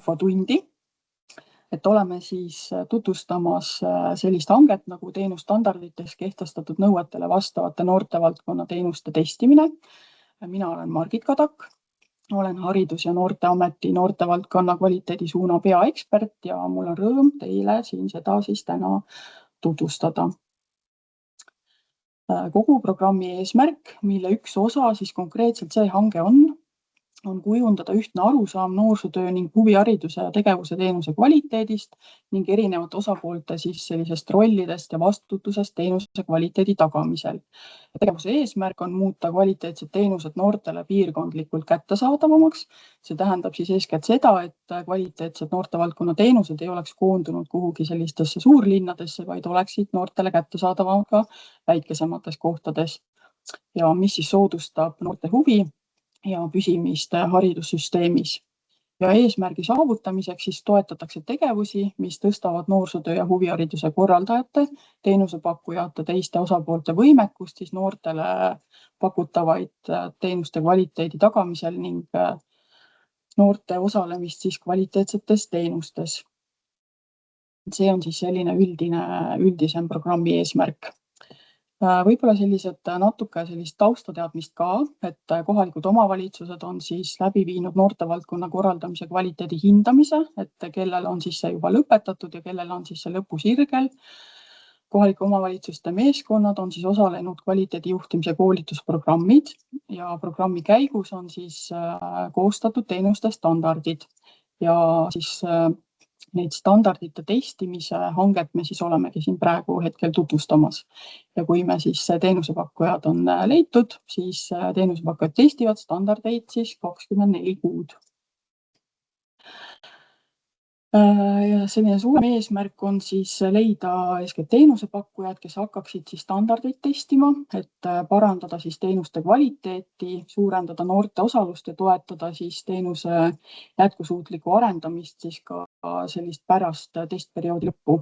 infotundi, et oleme siis tutvustamas sellist hanget nagu teenusstandardites kehtestatud nõuetele vastavate noortevaldkonna teenuste testimine. Mina olen Margit Kadak, olen Haridus- ja Noorteameti noortevaldkonna kvaliteedisuuna peaekspert ja mul on rõõm teile siin seda siis täna tutvustada. Kogu programmi eesmärk, mille üks osa siis konkreetselt see hange on kujundada ühtne arusaam noorsootöö ning huvihariduse ja tegevuse teenuse kvaliteedist ning erinevate osapoolte siis sellisest rollidest ja vastutusest teenuse kvaliteedi tagamisel. Tegevuse eesmärk on muuta kvaliteetsed teenused noortele piirkondlikult kättesaadavamaks. See tähendab siis eeskätt seda, et kvaliteetsed noortevaldkonna teenused ei oleks koondunud kuhugi sellistesse suurlinnadesse, vaid oleksid noortele kättesaadavam ka väikesemates kohtades. Ja mis siis soodustab noorte huvi ja püsimist haridussüsteemis. Ja eesmärgi saavutamiseks siis toetatakse tegevusi, mis tõstavad noorsootöö ja huvihariduse korraldajate, teenusepakkujate, teiste osapoolte võimekust siis noortele pakutavaid teenuste kvaliteedi tagamisel ning noorte osalemist siis kvaliteetsetes teenustes. See on siis selline üldisem programmi eesmärk. Võib-olla natuke sellist taustateadmist ka, et kohalikud omavalitsused on siis läbi viinud noortevaldkonna korraldamise kvaliteedi hindamise, et kellel on siis see juba lõpetatud ja kellel on siis see lõpusirgel. Kohalike omavalitsuste meeskonnad on siis osalenud kvaliteedi juhtimise koolitusprogrammid ja programmi käigus on siis koostatud teenuste standardid ja siis neid standardite testimise hanget me siis olemegi siin praegu hetkel tutvustamas. Ja kui me siis teenusepakkujad on leitud, siis teenusepakkujad testivad standardeid siis 24 kuud. Ja selline suurem eesmärk on siis leida eeskätt teenusepakkujad, kes hakkaksid siis standardeid testima, et parandada siis teenuste kvaliteeti, suurendada noorte osalust ja toetada siis teenuse jätkusuutlikku arendamist siis ka sellist pärast testperioodi lõppu,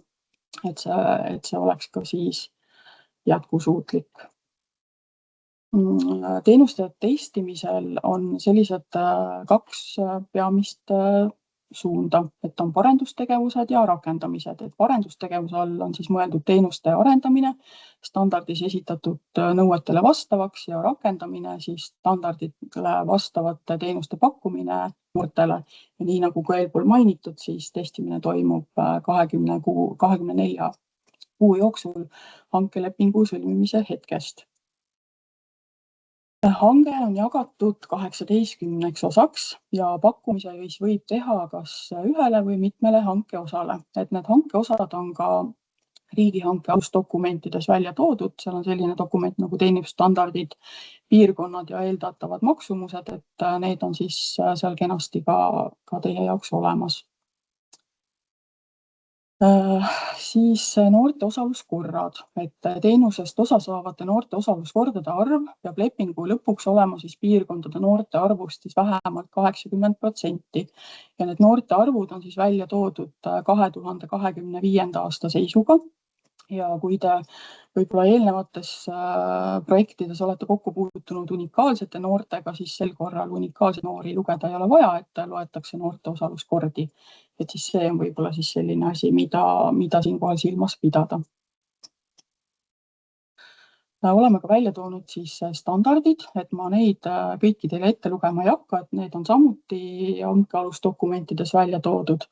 et see oleks ka siis jätkusuutlik. Teenuste testimisel on sellised 2 peamist suunda, et on parendustegevused ja rakendamised. Et parendustegevuse all on siis mõeldud teenuste arendamine, standardis esitatud nõuetele vastavaks ja rakendamine siis standarditele vastavate teenuste pakkumine noortele. Ja nii nagu ka eelpool mainitud, siis testimine toimub 24 kuu jooksul hankelepingu sõlmimise hetkest. Hange on jagatud 18 osaks ja pakkumise võib teha kas ühele või mitmele hankeosale. Et need hankeosad on ka riigihanke alusdokumentides välja toodud. Seal on selline dokument nagu teenusstandardid, piirkonnad ja eeldatavad maksumused, et need on siis seal kenasti ka teie jaoks olemas. Siis noorte osaluskorrad, et teenusest osa saavate noorte osaluskordade arv peab lepingu lõpuks olema siis piirkondade noorte arvust siis vähemalt 80%. Ja need noorte arvud on siis välja toodud 2025. aasta seisuga. Ja kui te võib-olla eelnevates projektides olete kokku puutunud unikaalsete noortega, siis sel korral unikaalseid noori lugeda ei ole vaja, et loetakse noorte osaluskordi. Et siis see on võib-olla siis selline asi, mida siinkohal silmas pidada. Oleme ka välja toonud siis standardid, et ma neid kõiki teile ette lugema ei hakka, et need on samuti hankealusdokumentides välja toodud.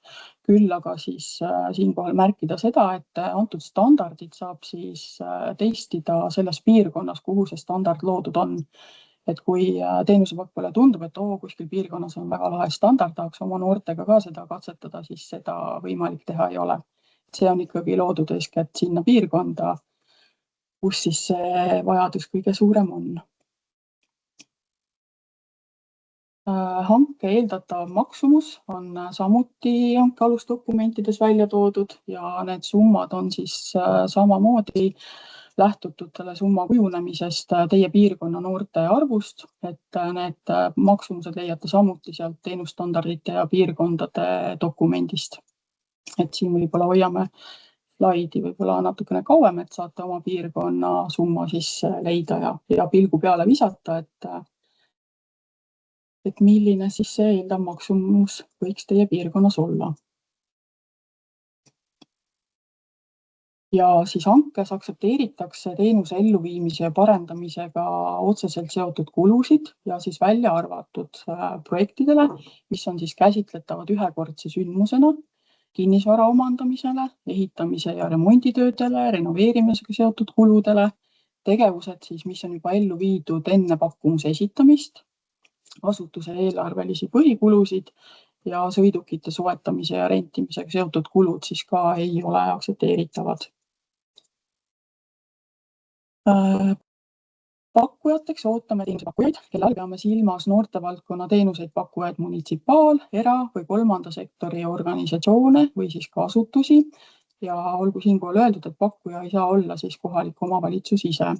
Küll aga siis siinkohal märkida seda, et antud standardid saab siis testida selles piirkonnas, kuhu see standard loodud on. Et kui teenusepakkujale tundub, et kuskil piirkonnas on väga lahe standard, tahaks oma noortega ka seda katsetada, siis seda võimalik teha ei ole. See on ikkagi loodud eeskätt sinna piirkonda, kus siis see vajadus kõige suurem on. Hanke eeldatav maksumus on samuti hankealusdokumentides välja toodud ja need summad on siis samamoodi lähtutud selle summa kujunemisest teie piirkonna noorte arvust, et need maksumused leiate samuti sealt teenusstandardite ja piirkondade dokumendist. Et siin võib-olla hoiame slaidi võib-olla natukene kauem, et saate oma piirkonna summa siis leida ja pilgu peale visata, et milline siis see eeldav maksumus võiks teie piirkonnas olla. Ja siis hankes aktsepteeritakse teenuse elluviimise ja parendamisega otseselt seotud kulusid ja siis välja arvatud projektidele, mis on siis käsitletavad ühekordse sündmusena, kinnisvara omandamisele, ehitamise ja remonditöödele, renoveerimisega seotud kuludele, tegevused siis, mis on juba ellu viidud enne pakkumuse esitamist, asutuse eelarvelisi põhikulusid ja sõidukite soetamise ja rentimisega seotud kulud siis ka ei ole aktsepteeritavad. Pakkujateks ootame teenusepakkujaid, kelle all peame silmas noortevaldkonna teenuseid pakkujaid munitsipaal-, era- või kolmanda sektori organisatsioone või siis ka asutusi. Ja olgu siinkohal öeldud, et pakkuja ei saa olla siis kohalik omavalitsus ise.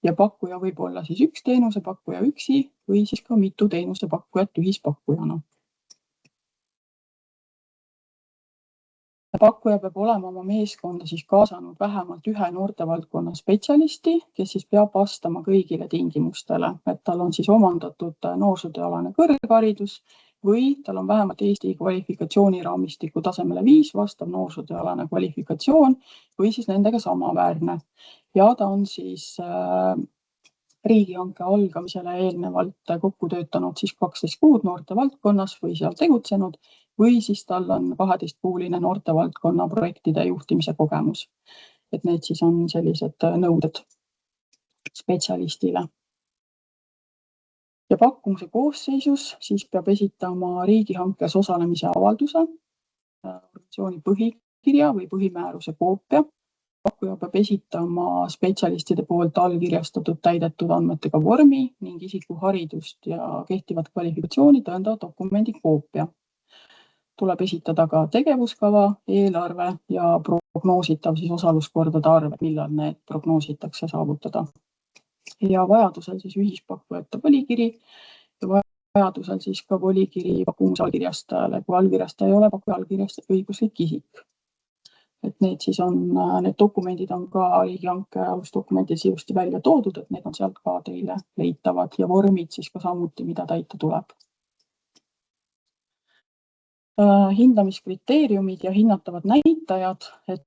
Ja pakkuja võib olla siis üks teenusepakkuja üksi või siis ka mitu teenusepakkujat ühispakkujana. Pakkuja peab olema oma meeskonda siis kaasanud vähemalt ühe noortevaldkonna spetsialisti, kes siis peab vastama kõigile tingimustele, et tal on siis omandatud noorsootööalane kõrgharidus või tal on vähemalt Eesti kvalifikatsiooniraamistiku tasemele 5 vastav noorsootööalane kvalifikatsioon või siis nendega samaväärne. Ja ta on siis riigihanke algamisele eelnevalt kokku töötanud siis 12 kuud noortevaldkonnas või seal tegutsenud või siis tal on 12-kuuline noortevaldkonna projektide juhtimise kogemus. Et need siis on sellised nõuded spetsialistile. Ja pakkumise koosseisus siis peab esitama riigihankes osalemise avalduse, organisatsiooni põhikirja või põhimääruse koopia. Pakkuja peab esitama spetsialistide poolt allkirjastatud täidetud andmetega vormi ning isiku haridust ja kehtivat kvalifikatsiooni tõendava dokumendi koopia. Tuleb esitada ka tegevuskava, eelarve ja prognoositav siis osaluskordade arv, millal need prognoositakse saavutada. Ja vajadusel siis ühispakkujate volikiri ja vajadusel siis ka volikiri pakkumise allkirjastajale, kui allkirjastaja ei ole pakkuja allkirjastaja õiguslik isik. Et need siis on, need dokumendid on ka riigihanke alusdokumentides ilusti välja toodud, et need on sealt ka teile leitavad ja vormid siis ka samuti, mida täita tuleb. Hindamiskriteeriumid ja hinnatavad näitajad, et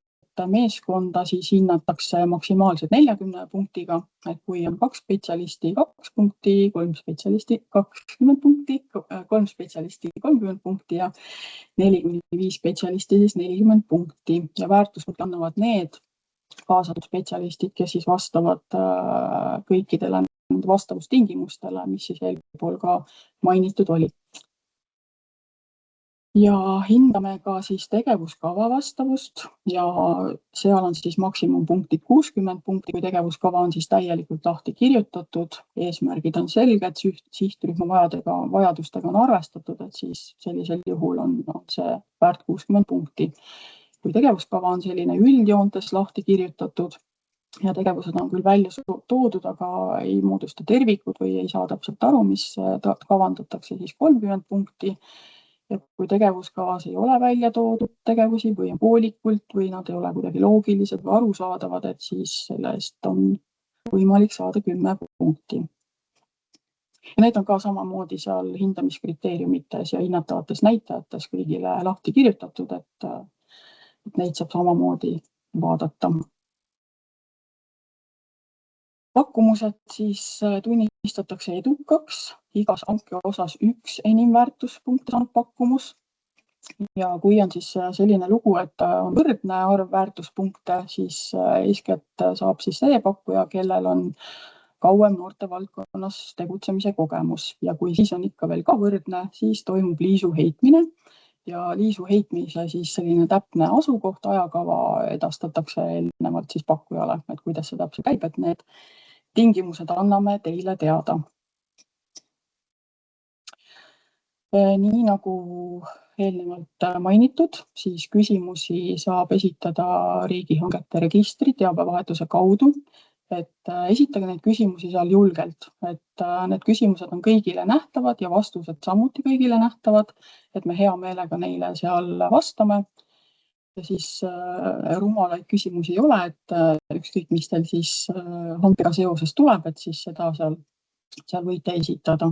meeskonda siis hinnatakse maksimaalselt 40 punktiga, et kui on 2 spetsialisti 2 punkti, 3 spetsialisti 20 punkti, 3 spetsialisti 30 punkti ja 4-5 spetsialisti siis 40 punkti ja väärtuspunkti annavad need kaasatud spetsialistid, kes siis vastavad kõikidele vastavustingimustele, mis siis eelpool ka mainitud oli. Ja hindame ka siis tegevuskava vastavust ja seal on siis maksimumpunktid 60 punkti, kui tegevuskava on siis täielikult lahti kirjutatud, eesmärgid on selged, sihtrühma vajadustega on arvestatud, et siis sellisel juhul on see väärt 60 punkti. Kui tegevuskava on selline üldjoontes lahti kirjutatud ja tegevused on küll välja toodud, aga ei moodusta tervikut või ei saa täpselt aru, mis kavandatakse, siis 30 punkti. Ja kui tegevuskavas ei ole välja toodud tegevusi või on poolikult või nad ei ole kuidagi loogilised või arusaadavad, et siis selle eest on võimalik saada 10 punkti. Ja need on ka samamoodi seal hindamiskriteeriumites ja hinnatavates näitajates kõigile lahti kirjutatud, et neid saab samamoodi vaadata. Pakkumused siis tunnistatakse edukaks, igas hanke osas üks enim väärtuspunkte saanud pakkumus. Ja kui on siis selline lugu, et on võrdne arv väärtuspunkte, siis eeskätt saab siis see pakkuja, kellel on kauem noortevaldkonnas tegutsemise kogemus. Ja kui siis on ikka veel ka võrdne, siis toimub liisu heitmine. Ja liisu heitmise siis selline täpne asukoht, ajakava edastatakse eelnevalt siis pakkujale, et kuidas see täpselt käib, et need tingimused anname teile teada. Nii nagu eelnevalt mainitud, siis küsimusi saab esitada riigihangete registri teabevahetuse kaudu, et esitage neid küsimusi seal julgelt, et need küsimused on kõigile nähtavad ja vastused samuti kõigile nähtavad, et me hea meelega neile seal vastame. Ja siis rumalaid küsimusi ei ole, et ükskõik, mis teil siis hankega seoses tuleb, et siis seda seal võite esitada.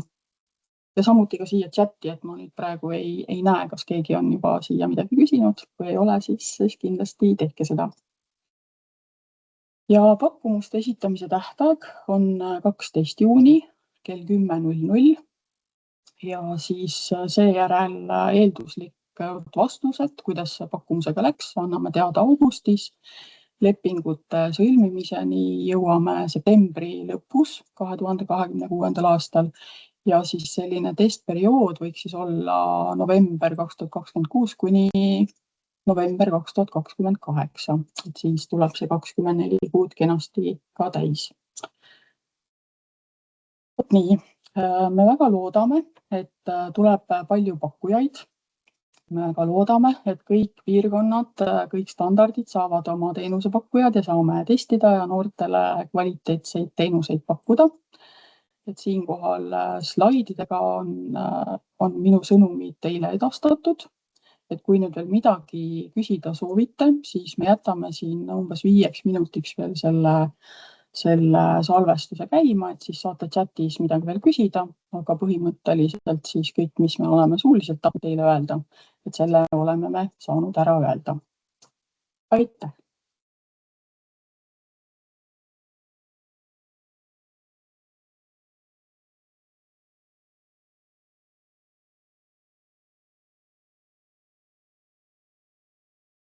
ja samuti ka siia chati, et ma nüüd praegu ei näe, kas keegi on juba siia midagi küsinud. Kui ei ole, siis kindlasti tehke seda. Ja pakkumuste esitamise tähtaeg on 12. juuni kell 10.00 ja siis seejärel eelduslikud vastused, kuidas pakkumusega läks, anname teada augustis. Lepingute sõlmimiseni jõuame septembri lõpus 2026. aastal ja siis selline testperiood võiks siis olla november 2026 kuni november 2028. Et siis tuleb see 24 kuud kenasti ka täis. Nii, me väga loodame, et tuleb palju pakkujaid. Me väga loodame, et kõik piirkonnad, kõik standardid saavad oma teenusepakkujad ja saame testida ja noortele kvaliteetseid teenuseid pakkuda. Et siinkohal slaididega on minu sõnumid teile edastatud. Et kui nüüd veel midagi küsida soovite, siis me jätame siin umbes 5 minutiks veel selle salvestuse käima, et siis saate chatis midagi veel küsida, aga põhimõtteliselt siis kõik, mis me oleme suuliselt tahtnud teile öelda, et selle oleme me saanud ära öelda. Aitäh!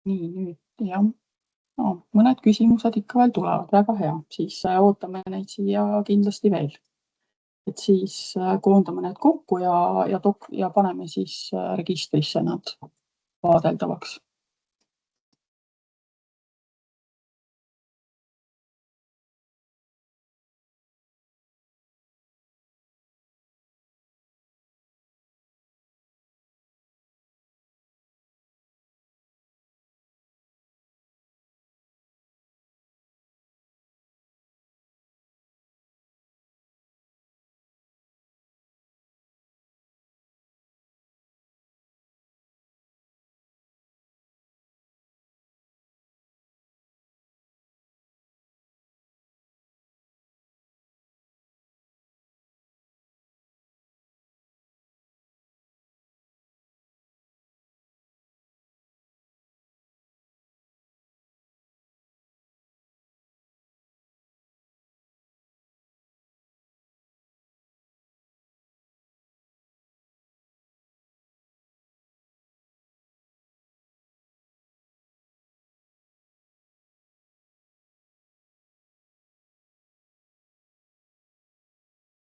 Nii, nüüd jah. No, mõned küsimused ikka veel tulevad, väga hea, siis ootame neid siia kindlasti veel. Et siis koondame need kokku ja paneme siis registrisse nad vaadeldavaks.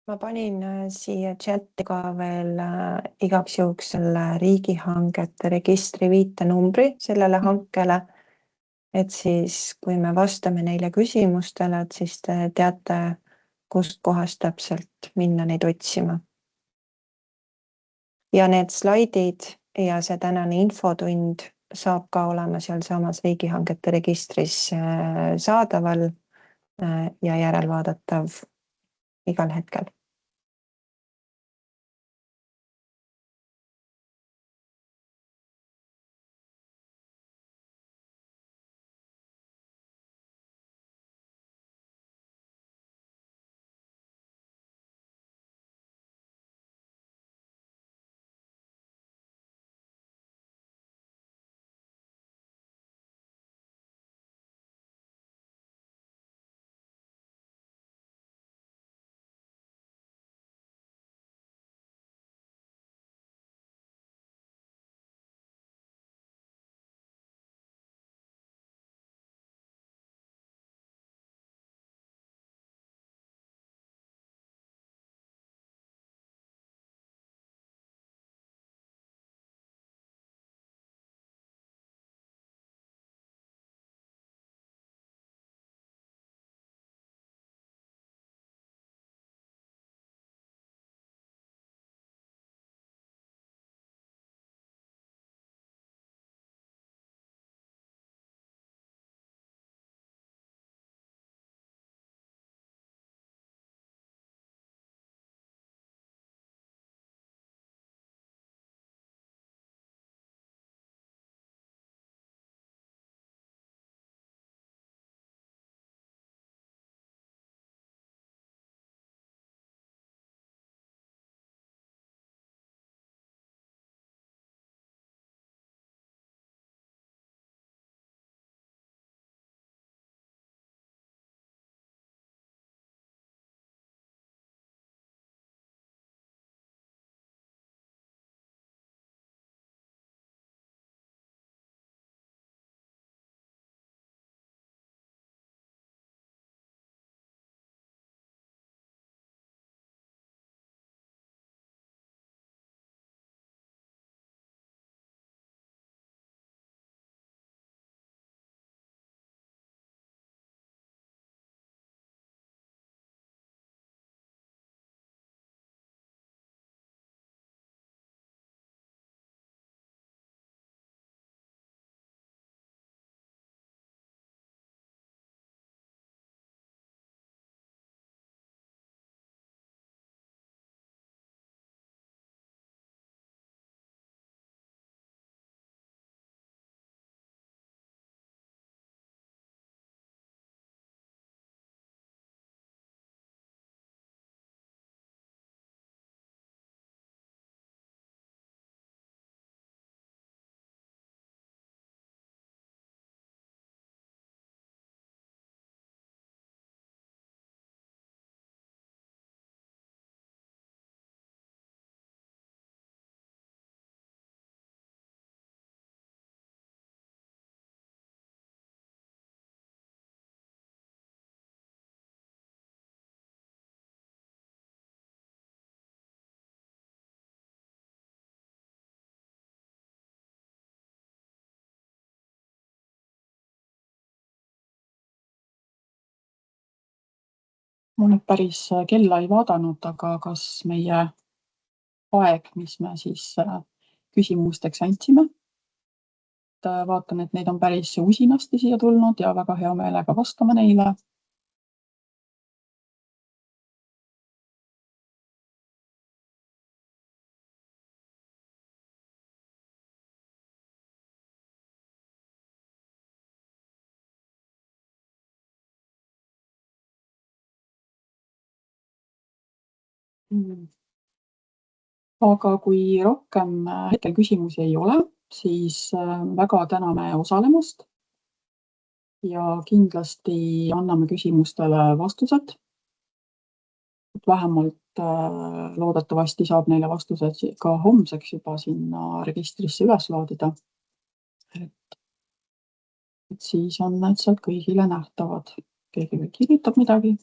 Ma panin siia chati ka veel igaks juhuks selle riigihangete registri viitenumbri sellele hankele. Et siis, kui me vastame neile küsimustele, et siis te teate, kust kohast täpselt minna neid otsima. Ja need slaidid ja see tänane infotund saab ka olema sealsamas riigihangete registris saadaval ja järelvaadatav igal hetkel. ma nüüd päris kella ei vaadanud, aga kas meie aeg, mis me siis küsimusteks andsime, vaatan, et neid on päris usinasti siia tulnud ja väga hea meelega vastame neile. Aga kui rohkem hetkel küsimusi ei ole, siis väga täname osalemast ja kindlasti anname küsimustele vastused. Vähemalt loodetavasti saab neile vastused ka homseks juba sinna registrisse üles laadida. Et siis on need sealt kõigile nähtavad. Keegi veel kirjutab midagi.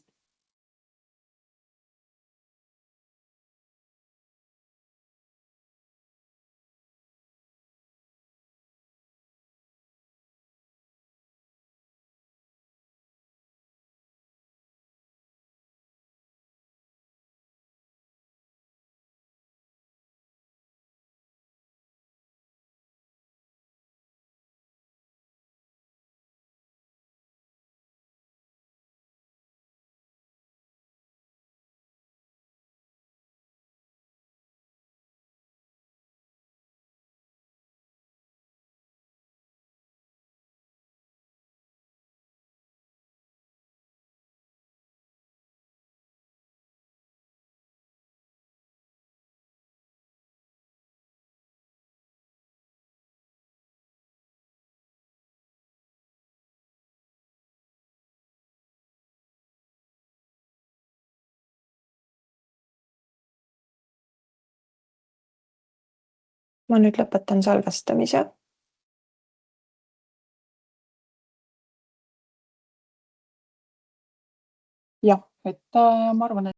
Ma nüüd lõpetan salvestamise. Jah, et ma arvan, et